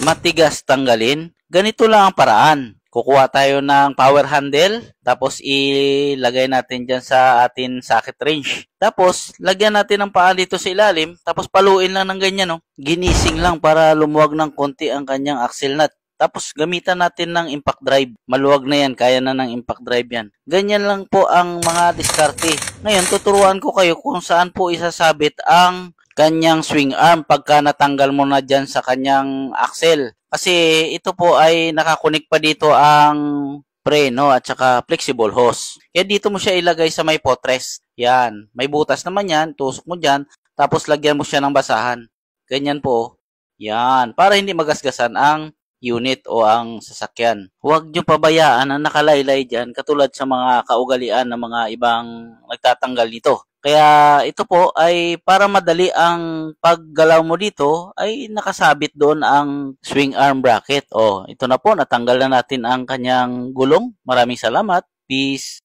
matigas tanggalin, ganito lang ang paraan. Kukuha tayo ng power handle, tapos ilagay natin dyan sa atin socket wrench. Tapos, lagyan natin ng paa dito sa ilalim, tapos paluin lang ng ganyan, no? Ginising lang para lumuwag ng konti ang kanyang axle nut. Tapos, gamitan natin ng impact drive. Maluwag na yan, kaya na ng impact drive yan. Ganyan lang po ang mga diskarte. Ngayon, tuturuan ko kayo kung saan po isasabit ang kanyang swing arm pagka natanggal mo na dyan sa kanyang axle. Kasi ito po ay nakakunik pa dito ang preno at saka flexible hose. Kaya dito mo siya ilagay sa may potrest. Yan. May butas naman yan. Tusok mo dyan. Tapos lagyan mo siya ng basahan. Ganyan po. Yan. Para hindi magasgasan ang unit o ang sasakyan. Huwag nyo pabayaan ang nakalaylay dyan katulad sa mga kaugalian ng mga ibang nagtatanggal nito. Kaya ito po ay para madali ang paggalaw mo dito ay nakasabit doon ang swing arm bracket. O, ito na po, natanggal na natin ang kanyang gulong. Maraming salamat. Peace.